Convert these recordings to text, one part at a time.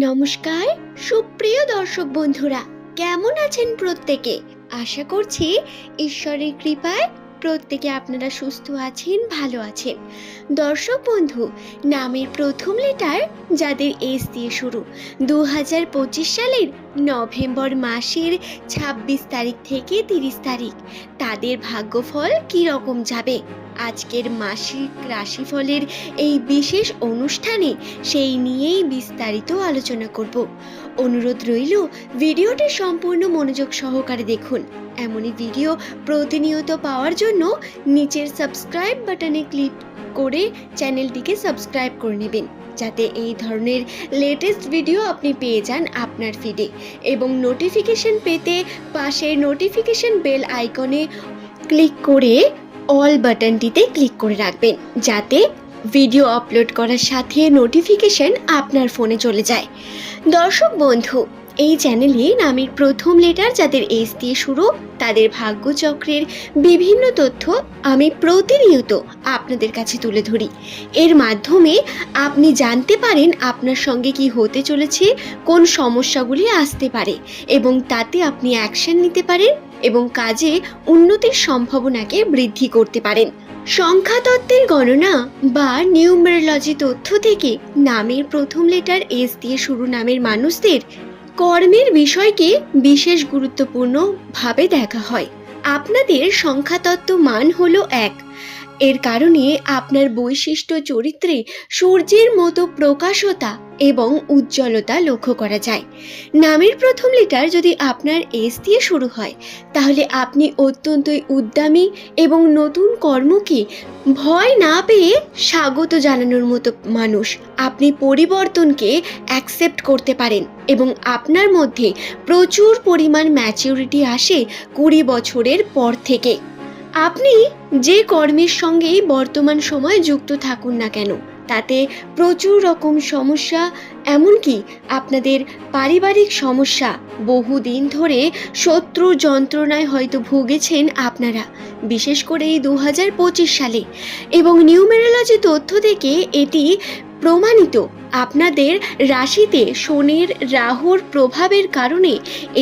নমস্কার সুপ্রিয় দর্শক বন্ধুরা, কেমন আছেন প্রত্যেকে? আশা করছি ঈশ্বরের কৃপায় প্রত্যেকে আপনারা সুস্থ আছেন, ভালো আছেন। দর্শক বন্ধু, নামের প্রথম লেটার যাদের এস দিয়ে শুরু, 2025 সালের নভেম্বর মাসের 26 তারিখ থেকে 30 তারিখ তাদের ভাগ্যফল কী রকম যাবে আজকের মাসিক রাশিফলের এই বিশেষ অনুষ্ঠানে সেই নিয়েই বিস্তারিত আলোচনা করব। অনুরোধ রইল ভিডিওটি সম্পূর্ণ মনোযোগ সহকারে দেখুন। এমনই ভিডিও প্রতিনিয়ত পাওয়ার জন্য নিচের সাবস্ক্রাইব বাটনে ক্লিক করে চ্যানেলটিকে সাবস্ক্রাইব করে নেবেন, যাতে এই ধরনের লেটেস্ট ভিডিও আপনি পেয়ে যান আপনার ফিডে। এবং নোটিফিকেশন পেতে পাশের নোটিফিকেশন বেল আইকনে ক্লিক করে অল বাটনটিতে ক্লিক করে রাখবেন, যাতে ভিডিও আপলোড করার সাথে নোটিফিকেশন আপনার ফোনে চলে যায়। দর্শক বন্ধু, এই চ্যানেলে নামের প্রথম লেটার যাদের এস দিয়ে শুরু তাদের ভাগ্যচক্রের বিভিন্ন তথ্য আমি প্রতিনিয়ত আপনাদের কাছে তুলে ধরি। এর মাধ্যমে আপনি জানতে পারেন আপনার সঙ্গে কি হতে চলেছে, কোন সমস্যাগুলি আসতে পারে, এবং তাতে আপনি অ্যাকশন নিতে পারেন এবং কাজে উন্নতির সম্ভাবনাকে বৃদ্ধি করতে পারেন। সংখ্যাতত্ত্বের গণনা বা নিউমেরোলজি তথ্য থেকে নামের প্রথম লেটার এস দিয়ে শুরু নামের মানুষদের কর্মের বিষয়কে বিশেষ গুরুত্বপূর্ণ ভাবে দেখা হয়। আপনাদের সংখ্যাতত্ত্ব মান হলো 1। এর কারণে আপনার বৈশিষ্ট্য চরিত্রে সূর্যের মতো প্রকাশতা এবং উজ্জ্বলতা লক্ষ্য করা যায়। নামের প্রথম লেটার যদি আপনার এস দিয়ে শুরু হয়, তাহলে আপনি অত্যন্তই উদ্যমী এবং নতুন কর্মকে ভয় না পেয়ে স্বাগত জানানোর মতো মানুষ। আপনি পরিবর্তনকে অ্যাকসেপ্ট করতে পারেন এবং আপনার মধ্যে প্রচুর পরিমাণ ম্যাচিউরিটি আসে 20 বছরের পর থেকে। আপনি যে কর্মের সঙ্গেই বর্তমান সময়ে যুক্ত থাকুন না কেন, তাতে প্রচুর রকম সমস্যা, এমনকি আপনাদের পারিবারিক সমস্যা, বহুদিন ধরে শত্রু যন্ত্রণায় হয়তো ভুগেছেন আপনারা, বিশেষ করে এই 2025 সালে। এবং নিউমেরোলজি তথ্য থেকে এটি প্রমাণিত, আপনাদের রাশিতে শনির রাহুর প্রভাবের কারণে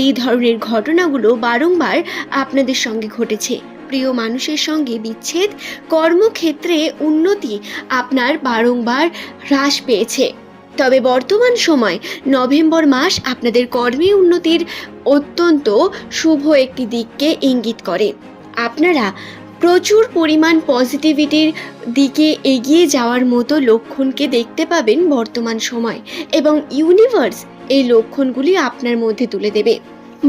এই ধরনের ঘটনাগুলো বারংবার আপনাদের সঙ্গে ঘটেছে। প্রিয় মানুষের সঙ্গে বিচ্ছেদ, কর্মক্ষেত্রে উন্নতি আপনার বারংবার হ্রাস পেয়েছে। তবে বর্তমান সময় নভেম্বর মাস আপনাদের কর্মে উন্নতির অত্যন্ত শুভ একটি দিককে ইঙ্গিত করে। আপনারা প্রচুর পরিমাণ পজিটিভিটির দিকে এগিয়ে যাওয়ার মতো লক্ষণকে দেখতে পাবেন বর্তমান সময়, এবং ইউনিভার্স এই লক্ষণগুলি আপনার মধ্যে তুলে দেবে।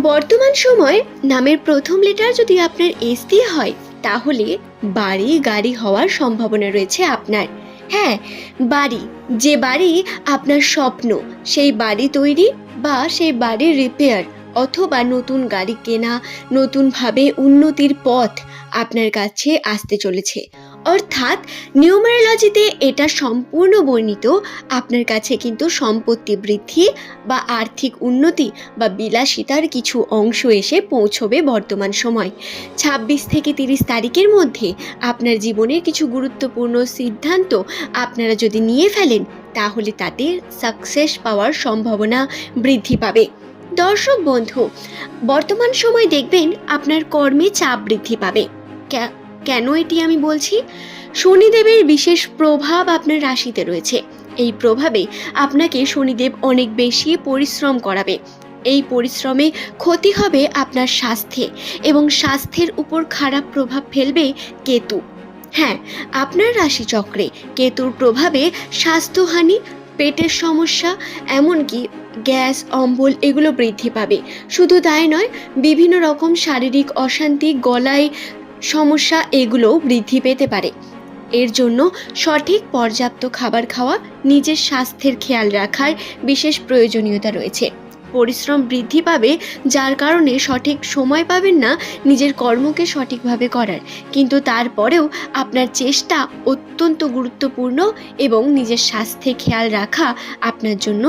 বর্তমান সময় নামের প্রথম লেটার যদি আপনার এস দিয়ে হয়, তাহলে বাড়ি গাড়ি হওয়ার সম্ভাবনা রয়েছে আপনার। হ্যাঁ, বাড়ি, যে বাড়ি আপনার স্বপ্ন, সেই বাড়ি তৈরি বা সেই বাড়ির রিপেয়ার অথবা নতুন গাড়ি কেনা, নতুনভাবে উন্নতির পথ আপনার কাছে আসতে চলেছে। অর্থাৎ নিউমেরোলজিতে এটা সম্পূর্ণ বর্ণিত, আপনার কাছে কিন্তু সম্পত্তি বৃদ্ধি বা আর্থিক উন্নতি বা বিলাসিতার কিছু অংশ এসে পৌঁছবে বর্তমান সময়। 26 থেকে 30 তারিখের মধ্যে আপনার জীবনের কিছু গুরুত্বপূর্ণ সিদ্ধান্ত আপনারা যদি নিয়ে ফেলেন, তাহলে তাতে সাকসেস পাওয়ার সম্ভাবনা বৃদ্ধি পাবে। দর্শক বন্ধু, বর্তমান সময় দেখবেন আপনার কর্মে চাপ বৃদ্ধি পাবে। কেন এটি আমি বলছি? শনিদেবের বিশেষ প্রভাব আপনার রাশিতে রয়েছে। এই প্রভাবে আপনাকে শনিদেব অনেক বেশি পরিশ্রম করাবে। এই পরিশ্রমে ক্ষতি হবে আপনার স্বাস্থ্যে, এবং স্বাস্থ্যের উপর খারাপ প্রভাব ফেলবে কেতু। হ্যাঁ, আপনার রাশিচক্রে কেতুর প্রভাবে স্বাস্থ্যহানি, পেটের সমস্যা, এমনকি গ্যাস, অম্বল এগুলো বৃদ্ধি পাবে। শুধু তাই নয়, বিভিন্ন রকম শারীরিক অশান্তি, গলায় সমস্যা এগুলোও বৃদ্ধি পেতে পারে। এর জন্য সঠিক পর্যাপ্ত খাবার খাওয়া, নিজের স্বাস্থ্যের খেয়াল রাখার বিশেষ প্রয়োজনীয়তা রয়েছে। পরিশ্রম বৃদ্ধি পাবে, যার কারণে সঠিক সময় পাবেন না নিজের কর্মকে সঠিকভাবে করার, কিন্তু তারপরেও আপনার চেষ্টা অত্যন্ত গুরুত্বপূর্ণ, এবং নিজের স্বাস্থ্যে খেয়াল রাখা আপনার জন্য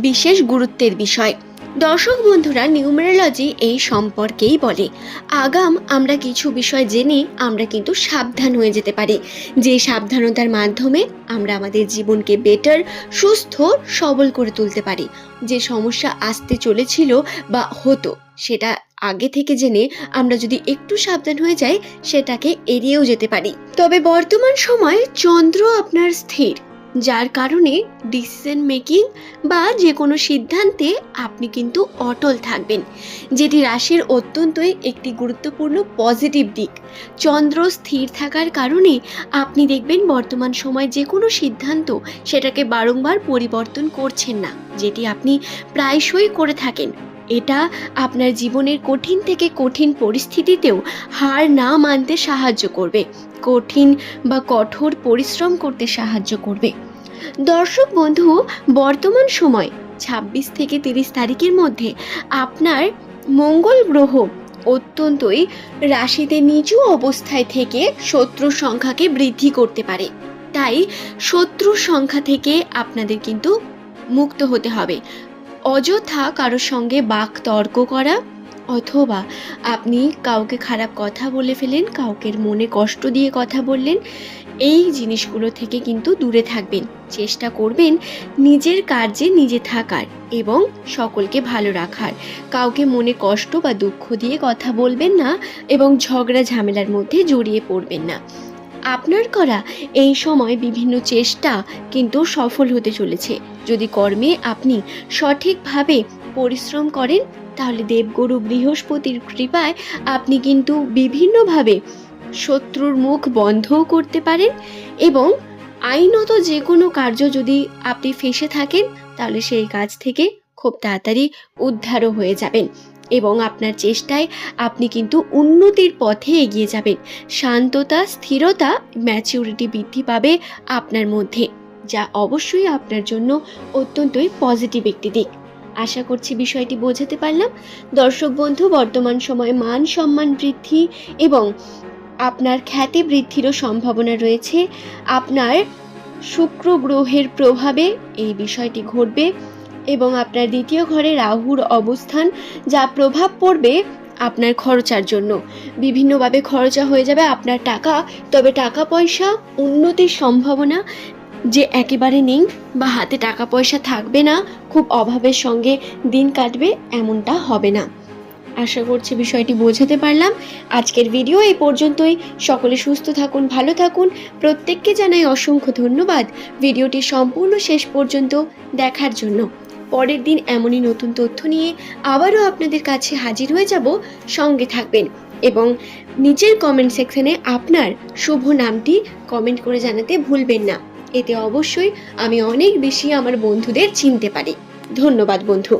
বিশেষ গুরুত্বের বিষয়। দর্শক বন্ধুরা, নিউমেরোলজি এই সম্পর্কেই বলে। আগাম আমরা কিছু বিষয় জেনে আমরা কিন্তু সাবধান হয়ে যেতে পারি, যে সাবধানতার মাধ্যমে আমরা আমাদের জীবনকে বেটার, সুস্থ, সবল করে তুলতে পারি। যে সমস্যা আসতে চলেছিল বা হতো, সেটা আগে থেকে জেনে আমরা যদি একটু সাবধান হয়ে যাই, সেটাকে এড়িয়েও যেতে পারি। তবে বর্তমান সময়ে চন্দ্র আপনার স্থির, যার কারণে ডিসিশন মেকিং বা যে কোনো সিদ্ধান্তে আপনি কিন্তু অটল থাকবেন, যেটি রাশির অত্যন্তই একটি গুরুত্বপূর্ণ পজিটিভ দিক। চন্দ্র স্থির থাকার কারণে আপনি দেখবেন বর্তমান সময় যে কোনো সিদ্ধান্ত সেটাকে বারংবার পরিবর্তন করছেন না, যেটি আপনি প্রায়শই করে থাকেন। এটা আপনার জীবনের কঠিন থেকে কঠিন পরিস্থিতিতেও হার না মানতে সাহায্য করবে, কঠিন বা কঠোর পরিশ্রম করতে সাহায্য করবে। দর্শক বন্ধু, বর্তমান সময় 26 থেকে 30 তারিখের মধ্যে আপনার মঙ্গল গ্রহ অত্যন্তই রাশিতে নিচু অবস্থায় থেকে শত্রুর সংখ্যাকে বৃদ্ধি করতে পারে। তাই শত্রুর সংখ্যা থেকে আপনাদের কিন্তু মুক্ত হতে হবে। অযথা কারোর সঙ্গে বাক তর্ক করা, অথবা আপনি কাউকে খারাপ কথা বলে ফেলেন, কাউকে মনে কষ্ট দিয়ে কথা বললেন, এই জিনিসগুলো থেকে কিন্তু দূরে থাকবেন। চেষ্টা করবেন নিজের কার্যে নিজে থাকার এবং সকলকে ভালো রাখার। কাউকে মনে কষ্ট বা দুঃখ দিয়ে কথা বলবেন না এবং ঝগড়া ঝামেলার মধ্যে জড়িয়ে পড়বেন না। আপনার করা এই সময় বিভিন্ন চেষ্টা কিন্তু সফল হতে চলেছে। যদি কর্মে আপনি সঠিকভাবে পরিশ্রম করেন, তাহলে দেবগুরু বৃহস্পতির কৃপায় আপনি কিন্তু বিভিন্নভাবে শত্রুর মুখ বন্ধও করতে পারেন এবং আইনত যে কোনো কার্য যদি আপনি ফেঁসে থাকেন, তাহলে সেই কাজ থেকে খুব তাড়াতাড়ি উদ্ধারও হয়ে যাবেন এবং আপনার চেষ্টায় আপনি কিন্তু উন্নতির পথে এগিয়ে যাবেন। শান্ততা, স্থিরতা, ম্যাচিউরিটি বৃদ্ধি পাবে আপনার মধ্যে, যা অবশ্যই আপনার জন্য অত্যন্তই পজিটিভ একটি দিক। আশা করছি বিষয়টি বোঝাতে পারলাম। দর্শক বন্ধু, বর্তমান সময়ে মান সম্মান বৃদ্ধি এবং আপনার খ্যাতি বৃদ্ধিরও সম্ভাবনা রয়েছে। আপনার শুক্র গ্রহের প্রভাবে এই বিষয়টি ঘটবে এবং আপনার দ্বিতীয় ঘরে রাহুর অবস্থান, যা প্রভাব পড়বে আপনার খরচার জন্য। বিভিন্নভাবে খরচা হয়ে যাবে আপনার টাকা, তবে টাকা পয়সা উন্নতির সম্ভাবনা যে একেবারে নেই বা হাতে টাকা পয়সা থাকবে না, খুব অভাবের সঙ্গে দিন কাটবে, এমনটা হবে না। আশা করছি বিষয়টি বোঝাতে পারলাম। আজকের ভিডিও এই পর্যন্তই। সকলে সুস্থ থাকুন, ভালো থাকুন। প্রত্যেককে জানাই অসংখ্য ধন্যবাদ ভিডিওটি সম্পূর্ণ শেষ পর্যন্ত দেখার জন্য। পরের দিন এমনই নতুন তথ্য নিয়ে আবারও আপনাদের কাছে হাজির হয়ে যাব। সঙ্গে থাকবেন এবং নিচের কমেন্ট সেকশনে আপনার শুভ নামটি কমেন্ট করে জানাতে ভুলবেন না। এতে অবশ্যই আমি অনেক বেশি আমার বন্ধুদের চিনতে পারি। ধন্যবাদ বন্ধু।